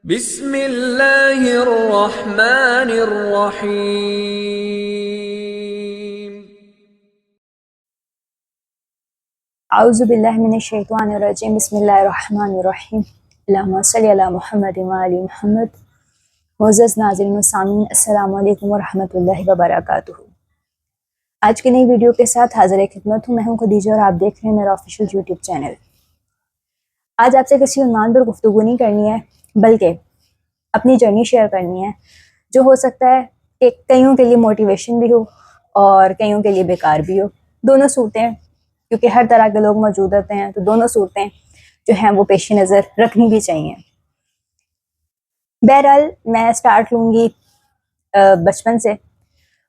बिस्मिल्लाहिर्रहमानिर्रहीम। औज़ुबिल्लाहि मिनश्शैतानिर्रजीम। बिस्मिल्लाहिर्रहमानिर्रहीम। अल्लाहुम्मा सल्लि अला मुहम्मद व आलि मुहम्मद। मुअज़्ज़ज़ नाज़रीन व सामीन, अस्सलामु अलैकुम व रहमतुल्लाहि व बरकातुहू। आज की नई वीडियो के साथ हाज़िर खिदमत हूँ। मैं हूँ खदीजा और आप देख रहे हैं मेरा ऑफिशियल यूट्यूब चैनल। आज आपसे किसी उन्वान पर गुफ्तगू नहीं करनी है, बल्कि अपनी जर्नी शेयर करनी है, जो हो सकता है कि कईयों के लिए मोटिवेशन भी हो और कईयों के लिए बेकार भी हो। दोनों सूरतें, क्योंकि हर तरह के लोग मौजूद होते हैं, तो दोनों सूरतें जो हैं वो पेश नज़र रखनी भी चाहिए। बहरहाल मैं स्टार्ट लूँगी बचपन से।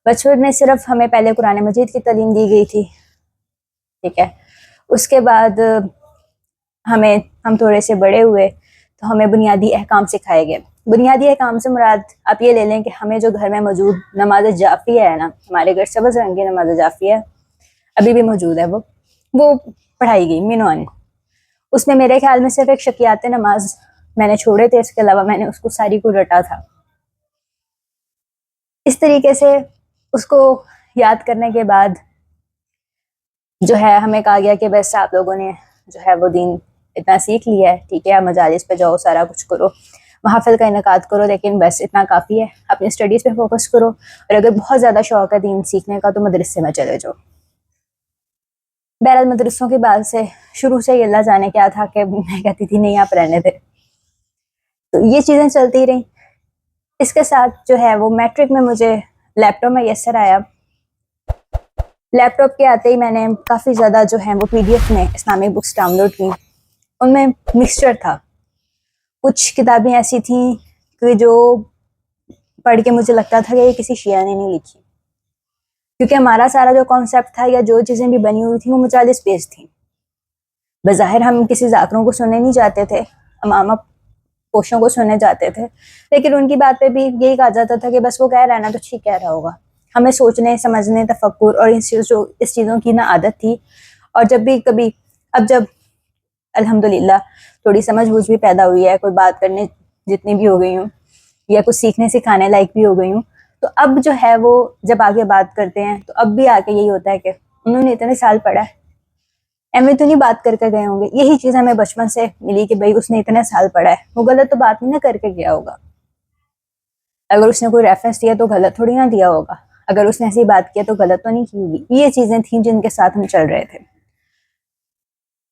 बचपन में सिर्फ हमें पहले कुरान मजीद की तालीम दी गई थी, ठीक है। उसके बाद हम थोड़े से बड़े हुए तो हमें बुनियादी अहकाम सिखाए गए। बुनियादी अहकाम से मुराद आप ये ले लें कि हमें जो घर में मौजूद नमाज जाफिया है ना, हमारे घर सब्ज़ रंग की नमाज जाफिया अभी भी मौजूद है, वो पढ़ाई गई मिनवन। उसमें मेरे ख्याल में सिर्फ एक शकियात नमाज मैंने छोड़े थे, इसके अलावा मैंने उसको सारी को रटा था। इस तरीके से उसको याद करने के बाद जो है हमें कहा गया कि बस आप लोगों ने जो है वो दीन इतना सीख लिया है, ठीक है, मजालिस पे जाओ, सारा कुछ करो, महफिल का इनकाद करो, लेकिन बस इतना काफ़ी है, अपनी स्टडीज़ पे फोकस करो, और अगर बहुत ज़्यादा शौक है दीन सीखने का तो मदरसे में चले जाओ। बहरहाल मदरसों के बाद से शुरू से ही अल्लाह जाने क्या था कि मैं कहती थी नहीं, आप रहने दे। तो ये चीज़ें चलती रहीं। इसके साथ जो है वो मैट्रिक में मुझे लैपटॉप मैसर आया। लैपटॉप के आते ही मैंने काफ़ी ज़्यादा जो है वो PDF में इस्लामिक बुक्स डाउनलोड की। उनमें मिक्सचर था, कुछ किताबें ऐसी थी कि जो पढ़ के मुझे लगता था कि ये किसी शिया ने नहीं लिखी, क्योंकि हमारा सारा जो कॉन्सेप्ट था या जो चीज़ें भी बनी हुई थी वो मुजालिस बेस्ड थी। बज़ाहिर हम किसी ज़ाकरों को सुनने नहीं जाते थे, अमामा पोशों को सुनने जाते थे, लेकिन उनकी बात पे भी यही कहा जाता था कि बस वो कह रहा है ना तो ठीक कह रहा होगा। हमें सोचने, समझने, तफक्कुर और इस चीज़ों की ना आदत थी। और जब भी कभी, अब जब अल्हम्दुलिल्लाह थोड़ी समझ बूझ भी पैदा हुई है, कोई बात करने जितनी भी हो गई हूँ या कुछ सीखने सिखाने लायक भी हो गई हूँ, तो अब जो है वो जब आगे बात करते हैं तो अब भी आके यही होता है कि उन्होंने इतने साल पढ़ा है, एम तो नहीं बात करके गए होंगे। यही चीज़ हमें बचपन से मिली कि भाई उसने इतने साल पढ़ा है, वो गलत तो बात नहीं ना करके गया होगा। अगर उसने कोई रेफरेंस दिया तो गलत थोड़ी ना दिया होगा, अगर उसने ऐसी बात किया तो गलत तो नहीं की होगी। ये चीज़ें थी जिनके साथ हम चल रहे थे।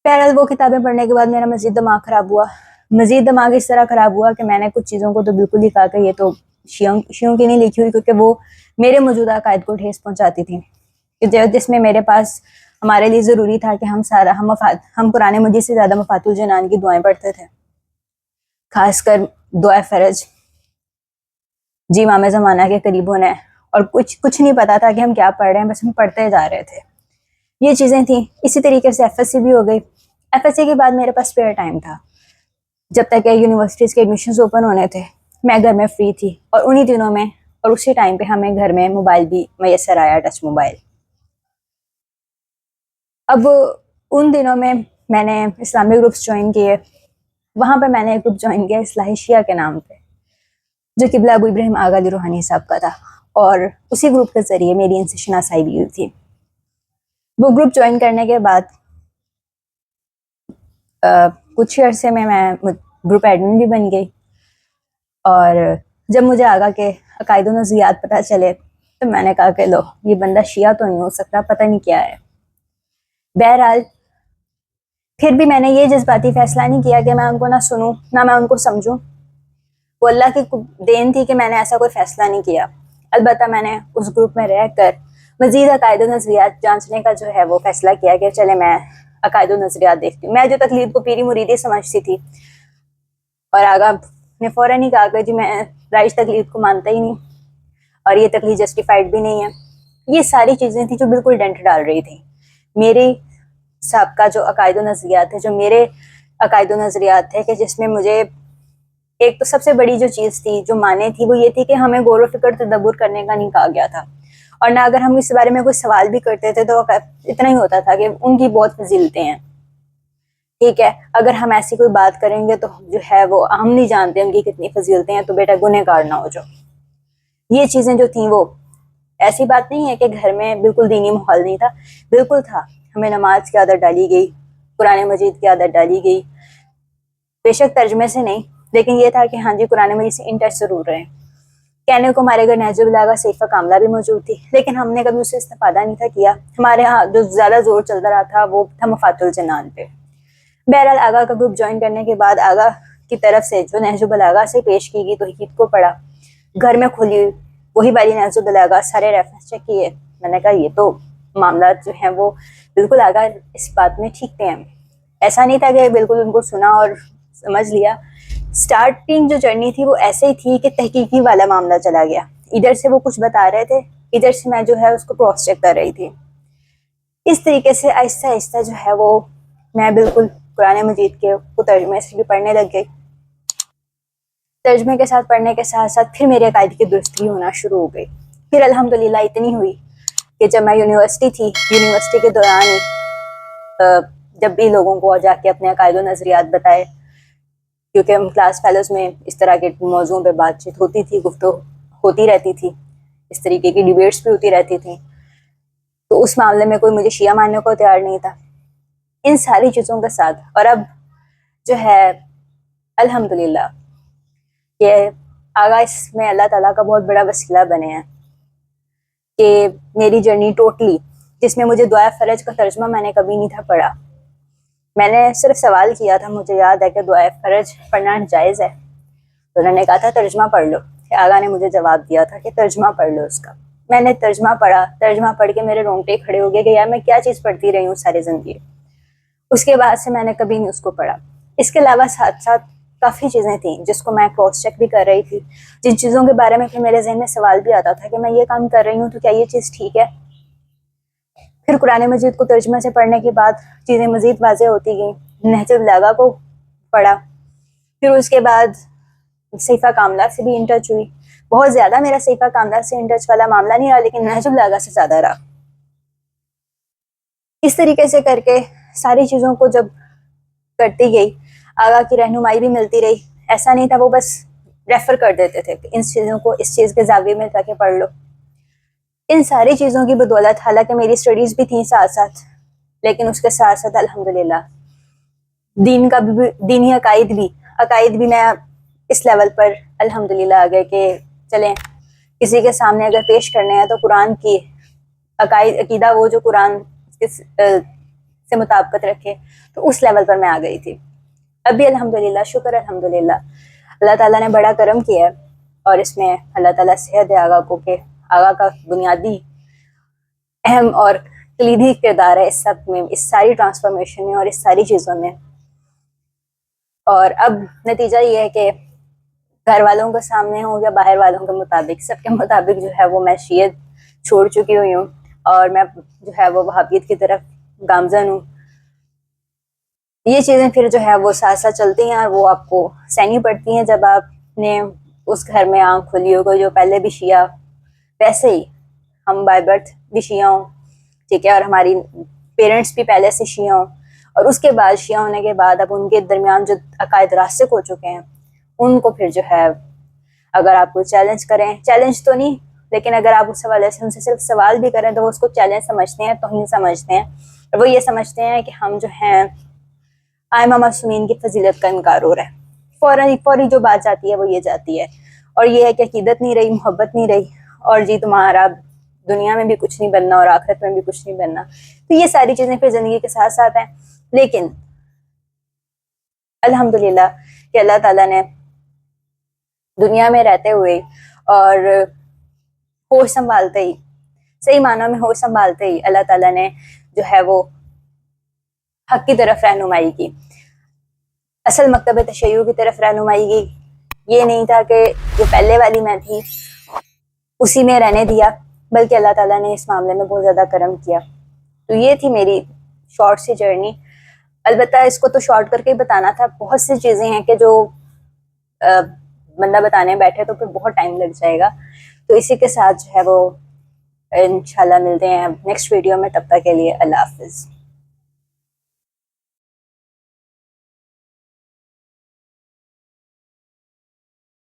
बहरहाल वो किताबें पढ़ने के बाद मेरा मज़ीद दिमाग ख़राब हुआ। मज़ीद दिमाग इस तरह ख़राब हुआ कि मैंने कुछ चीज़ों को तो बिल्कुल ही कहा कि ये तो शियों की नहीं लिखी हुई, क्योंकि वो मेरे मौजूदा अकायद को ठेस पहुँचाती थी, जिसमें मेरे पास हमारे लिए ज़रूरी था कि हम कुरान मजीद से ज़्यादा मफातुल जनान की दुआएं पढ़ते थे, खासकर दुआ फ़रज, जी इमाम ज़माना के करीब होना है, और कुछ नहीं पता था कि हम क्या पढ़ रहे हैं, बस हम पढ़ते जा रहे थे। ये चीज़ें थी। इसी तरीके से FSC भी हो गई। FSC के बाद मेरे पास स्पेयर टाइम था, जब तक यूनिवर्सिटीज़ के एडमिशन्स ओपन होने थे, मैं घर में फ्री थी, और उन्हीं दिनों में और उसी टाइम पे हमें घर में मोबाइल भी मैसर आया, टच मोबाइल। अब उन दिनों में मैंने इस्लामिक ग्रुप्स ज्वाइन किए। वहाँ पे मैंने एक ग्रुप ज्वाइन किया इस्लाही शिया के नाम पे, जो किबला अबू इब्राहिम आगा अली रूहानी साहब का था, और उसी ग्रुप के ज़रिए मेरी इनसे शनासाई भी हुई थी। वो ग्रुप ज्वाइन करने के बाद कुछ अरसे में मैं ग्रुप एडमिन भी बन गई, और जब मुझे आगा के अकायद व नज़रियात पता चले तो मैंने कहा कि लो, ये बंदा शिया तो नहीं हो सकता, पता नहीं क्या है। बहरहाल फिर भी मैंने ये जज्बाती फैसला नहीं किया कि मैं उनको ना सुनूं ना मैं उनको समझूं। वो अल्लाह की देन थी कि मैंने ऐसा कोई फैसला नहीं किया। अलबत्ता मैंने उस ग्रुप में रहकर मज़ीद अकायद व नज़रियात जांचने का जो है वो फैसला किया कि चले मैं अकायद व नज़रियात देखती हूँ। मैं जो तकलीद को पीरी मुरीदी समझती थी, और आगा ने फ़ौरन ही कहा कि जी मैं राइज तकलीद को मानता ही नहीं, और ये तकलीद जस्टिफाइड भी नहीं है। ये सारी चीज़ें थी जो बिल्कुल डेंट डाल रही थी मेरे साहब का जो अकायद व नज़रियात है, जो मेरे अकायद व नज़रियात थे, कि जिसमें मुझे एक तो सबसे बड़ी जो चीज़ थी, जो माने थी, वो ये थी कि हमें गौर व फिक्र तदब्बुर करने का नहीं कहा गया था, और ना अगर हम इस बारे में कोई सवाल भी करते थे तो इतना ही होता था कि उनकी बहुत फजीलतें हैं, ठीक है, अगर हम ऐसी कोई बात करेंगे तो जो है वो हम नहीं जानते उनकी कितनी फजीलतें हैं, तो बेटा गुनहगार ना हो जाओ। ये चीजें जो थी वो, ऐसी बात नहीं है कि घर में बिल्कुल दीनी माहौल नहीं था, बिल्कुल था। हमें नमाज की आदत डाली गई, कुरान मजीद की आदत डाली गई, बेशक तर्जमे से नहीं, लेकिन ये था कि हाँ जी कुरान मजीद से इन टच जरूर रहे। कहने को हमारे घर नहजुल बलागा सहीफा कामला भी मौजूद थी, लेकिन हमने कभी उससे इस्तेफादा नहीं था किया। हमारे यहाँ जो ज्यादा जोर चलता रहा था वो था मफातुल जनान पे। बहरहाल आगा का ग्रुप ज्वाइन करने के बाद आगा की तरफ से जो नहजुल बलागा से पेश की गई तौहीद को पढ़ा, घर में खुली वही वाली नहजुल बलागा, सारे रेफरेंस चेक किए। मैंने कहा ये तो मामला जो है वो बिल्कुल आगा इस बात में ठीक थे। हम ऐसा नहीं था कि बिल्कुल उनको सुना और समझ लिया। स्टार्टिंग जो जर्नी थी वो ऐसे ही थी कि तहकीकी वाला मामला चला गया। इधर से वो कुछ बता रहे थे, इधर से मैं जो है उसको क्रॉस चेक कर रही थी। इस तरीके से आहिस्ता आहिस्ता जो है वो मैं बिल्कुल कुरान मजीद के तर्जमे से भी पढ़ने लग गई। तर्जमे के साथ पढ़ने के साथ साथ फिर मेरे अकायद की दुरुस्ती होना शुरू हो गई। फिर अल्हम्दुलिल्लाह इतनी हुई कि जब मैं यूनिवर्सिटी थी, यूनिवर्सिटी के दौरान ही जब भी लोगों को जाके अपने अकायद व नज़रियात बताए, क्योंकि हम क्लास फेलोज में इस तरह के मौजूओं पे बातचीत होती थी, गुफ्तगू होती रहती थी, इस तरीके की डिबेट्स भी होती रहती थी, तो उस मामले में कोई मुझे शिया मानने को तैयार नहीं था। इन सारी चीज़ों के साथ और अब जो है अल्हम्दुलिल्लाह कि आगा इसमें अल्लाह ताला का बहुत बड़ा वसीला बने हैं कि मेरी जर्नी टोटली, जिसमें मुझे दुआ फरज का तर्जमा मैंने कभी नहीं था पढ़ा। मैंने सिर्फ सवाल किया था, मुझे याद है कि दुआ फरज पढ़ना जायज़ है, तो उन्होंने कहा था तर्जमा पढ़ लो। आगा ने मुझे जवाब दिया था कि तर्जमा पढ़ लो उसका। मैंने तर्जमा पढ़ा, तर्जमा पढ़ के मेरे रोंगटे खड़े हो गए कि यार मैं क्या चीज़ पढ़ती रही हूँ सारी ज़िंदगी। उसके बाद से मैंने कभी नहीं उसको पढ़ा। इसके अलावा साथ साथ काफ़ी चीज़ें थी जिसको मैं क्रॉस चेक भी कर रही थी, जिन चीज़ों के बारे में फिर मेरे जहन में सवाल भी आता था कि मैं ये काम कर रही हूँ तो क्या ये चीज़ ठीक है। फिर कुरान मजीद को तर्जमा से पढ़ने के बाद चीज़ें मज़ीद वाज़ेह होती गई। नहजुल बलागा को पढ़ा, फिर उसके बाद सहीफा कामला से भी इन टच हुई। बहुत ज़्यादा मेरा सहीफा कामला से इन टच वाला मामला नहीं रहा, लेकिन नहजुल बलागा से ज़्यादा रहा। इस तरीके से करके सारी चीज़ों को जब करती गई, आगा की रहनुमाई भी मिलती रही। ऐसा नहीं था वो बस रेफर कर देते थे इन चीज़ों को इस चीज़ के जाविये में जाके पढ़ लो। इन सारी चीज़ों की बदौलत हालांकि मेरी स्टडीज़ भी थी साथ साथ, लेकिन उसके साथ साथ अल्हम्दुलिल्लाह दीन का भी, दीनी अकायद भी मैं इस लेवल पर अल्हम्दुलिल्लाह आ गए कि चलें किसी के सामने अगर पेश करने हैं तो कुरान की अकीदा वो जो कुरान से मुताबिकत रखे, तो उस लेवल पर मैं आ गई थी। अभी अल्हम्दुलिल्लाह, शुक्र अल्हम्दुलिल्लाह, अल्लाह ताला ने बड़ा करम किया है और इसमें अल्लाह ताला सेहत है आगा को कि आगा का बुनियादी अहम और कलीदी किरदार है इस सब में, इस सारी ट्रांसफॉर्मेशन में और इस सारी चीज़ों में। और अब नतीजा ये है कि घर वालों के सामने हो या बाहर वालों के मुताबिक, सबके मुताबिक जो है वो मैं शियत छोड़ चुकी हुई हूँ और मैं जो है वो वहाबियत की तरफ गामजन हूँ। ये चीज़ें फिर जो है वो साथ साथ चलती हैं और वो आपको सहनी पड़ती हैं जब आपने उस घर में आँख खुली हो जो पहले भी शिया, वैसे ही हम बाय बर्थ भी शिया हों, ठीक है, और हमारी पेरेंट्स भी पहले से शिया हों, और उसके बाद शिया होने के बाद अब उनके दरमियान जो अकायद रास्ते हो चुके हैं उनको फिर जो है अगर आप कोई चैलेंज करें, चैलेंज तो नहीं लेकिन अगर आप उस हवाले से उनसे सिर्फ सवाल भी करें तो वो उसको चैलेंज समझते हैं, तौहीन समझते हैं, और वो ये समझते हैं कि हम जो हैं आइमा मासूमीन की फजीलत का इनकार हो रहा है। फौरी जो बात जाती है वो ये जाती है, और ये है कि अकीदत नहीं रही, मोहब्बत नहीं रही, और जी तुम्हारा दुनिया में भी कुछ नहीं बनना और आखिरत में भी कुछ नहीं बनना। तो ये सारी चीज़ें फिर ज़िंदगी के साथ साथ हैं। लेकिन अल्हम्दुलिल्लाह कि अल्लाह ताला ने दुनिया में रहते हुए और होश संभालते ही, सही मानों में होश संभालते ही अल्लाह ताला ने जो है वो हक की तरफ रहनुमाई की, असल मकतब तशय्युअ की तरफ रहनुमाई की। ये नहीं था कि जो पहले वाली मैं थी उसी में रहने दिया, बल्कि अल्लाह ताला ने इस मामले में बहुत ज़्यादा करम किया। तो ये थी मेरी शॉर्ट सी जर्नी। अलबत्ता इसको तो शॉर्ट करके ही बताना था, बहुत सी चीज़ें हैं कि जो बंदा बताने बैठे तो फिर बहुत टाइम लग जाएगा। तो इसी के साथ जो है वो इंशाल्लाह मिलते हैं नेक्स्ट वीडियो में, तब तक के लिए अल्लाह हाफिज़।